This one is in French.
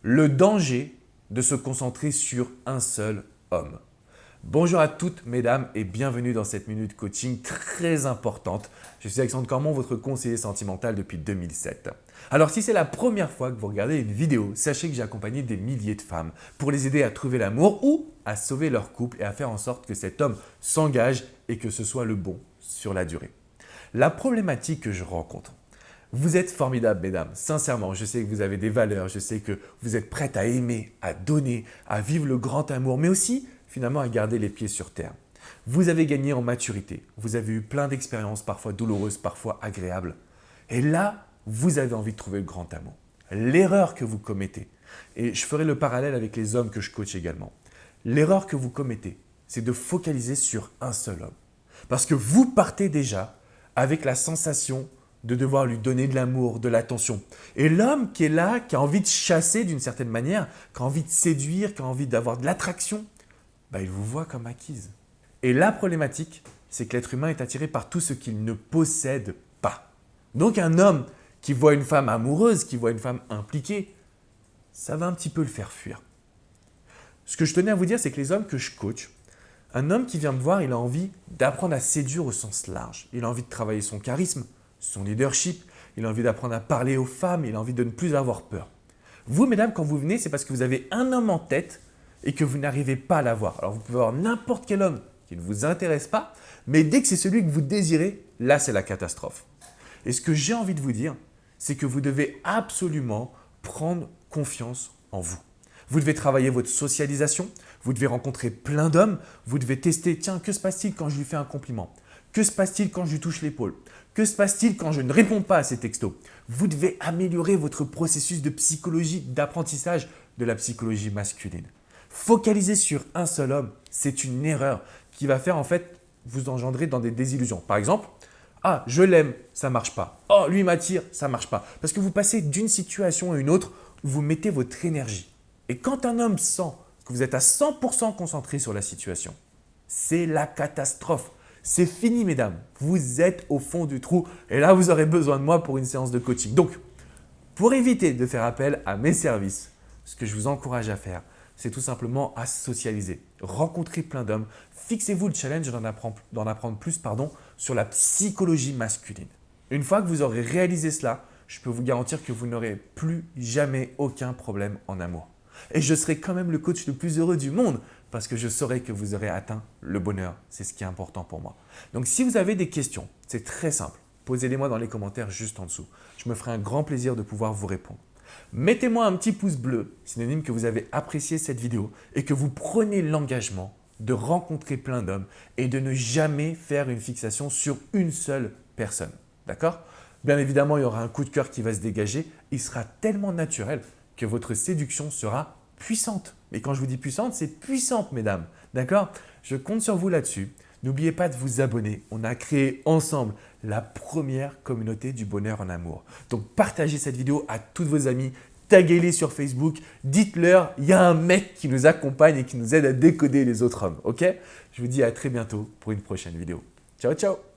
Le danger de se concentrer sur un seul homme. Bonjour à toutes mesdames et bienvenue dans cette minute coaching très importante. Je suis Alexandre Cormon, votre conseiller sentimental depuis 2007. Alors si c'est la première fois que vous regardez une vidéo, sachez que j'ai accompagné des milliers de femmes pour les aider à trouver l'amour ou à sauver leur couple et à faire en sorte que cet homme s'engage et que ce soit le bon sur la durée. La problématique que je rencontre, vous êtes formidables, mesdames. Sincèrement, je sais que vous avez des valeurs, je sais que vous êtes prêtes à aimer, à donner, à vivre le grand amour, mais aussi finalement à garder les pieds sur terre. Vous avez gagné en maturité, vous avez eu plein d'expériences, parfois douloureuses, parfois agréables. Et là, vous avez envie de trouver le grand amour. L'erreur que vous commettez, et je ferai le parallèle avec les hommes que je coach également, l'erreur que vous commettez, c'est de focaliser sur un seul homme. Parce que vous partez déjà avec la sensation de devoir lui donner de l'amour, de l'attention. Et l'homme qui est là, qui a envie de chasser d'une certaine manière, qui a envie de séduire, qui a envie d'avoir de l'attraction, il vous voit comme acquise. Et la problématique, c'est que l'être humain est attiré par tout ce qu'il ne possède pas. Donc un homme qui voit une femme amoureuse, qui voit une femme impliquée, ça va un petit peu le faire fuir. Ce que je tenais à vous dire, c'est que les hommes que je coach, un homme qui vient me voir, il a envie d'apprendre à séduire au sens large. Il a envie de travailler son charisme, son leadership, il a envie d'apprendre à parler aux femmes, il a envie de ne plus avoir peur. Vous, mesdames, quand vous venez, c'est parce que vous avez un homme en tête et que vous n'arrivez pas à l'avoir. Alors vous pouvez avoir n'importe quel homme qui ne vous intéresse pas, mais dès que c'est celui que vous désirez, là c'est la catastrophe. Et ce que j'ai envie de vous dire, c'est que vous devez absolument prendre confiance en vous. Vous devez travailler votre socialisation, vous devez rencontrer plein d'hommes, vous devez tester, tiens, que se passe-t-il quand je lui fais un compliment? Que se passe-t-il quand je lui touche l'épaule? Que se passe-t-il quand je ne réponds pas à ces textos? Vous devez améliorer votre processus de psychologie, d'apprentissage de la psychologie masculine. Focaliser sur un seul homme, c'est une erreur qui va faire en fait vous engendrer dans des désillusions. Par exemple, ah, je l'aime, ça ne marche pas. Oh, lui m'attire, ça ne marche pas. Parce que vous passez d'une situation à une autre où vous mettez votre énergie. Et quand un homme sent que vous êtes à 100% concentré sur la situation, c'est la catastrophe. C'est fini, mesdames. Vous êtes au fond du trou et là, vous aurez besoin de moi pour une séance de coaching. Donc, pour éviter de faire appel à mes services, ce que je vous encourage à faire, c'est tout simplement à socialiser, rencontrer plein d'hommes. Fixez-vous le challenge d'en apprendre plus sur la psychologie masculine. Une fois que vous aurez réalisé cela, je peux vous garantir que vous n'aurez plus jamais aucun problème en amour. Et je serai quand même le coach le plus heureux du monde parce que je saurai que vous aurez atteint le bonheur. C'est ce qui est important pour moi. Donc si vous avez des questions, c'est très simple. Posez-les-moi dans les commentaires juste en dessous. Je me ferai un grand plaisir de pouvoir vous répondre. Mettez-moi un petit pouce bleu, synonyme que vous avez apprécié cette vidéo et que vous prenez l'engagement de rencontrer plein d'hommes et de ne jamais faire une fixation sur une seule personne. D'accord? Bien évidemment, il y aura un coup de cœur qui va se dégager. Il sera tellement naturel que votre séduction sera puissante. Et quand je vous dis puissante, c'est puissante, mesdames. D'accord? Je compte sur vous là-dessus. N'oubliez pas de vous abonner. On a créé ensemble la première communauté du bonheur en amour. Donc, partagez cette vidéo à toutes vos amis. Taguez-les sur Facebook. Dites-leur, il y a un mec qui nous accompagne et qui nous aide à décoder les autres hommes. Ok? Je vous dis à très bientôt pour une prochaine vidéo. Ciao, ciao!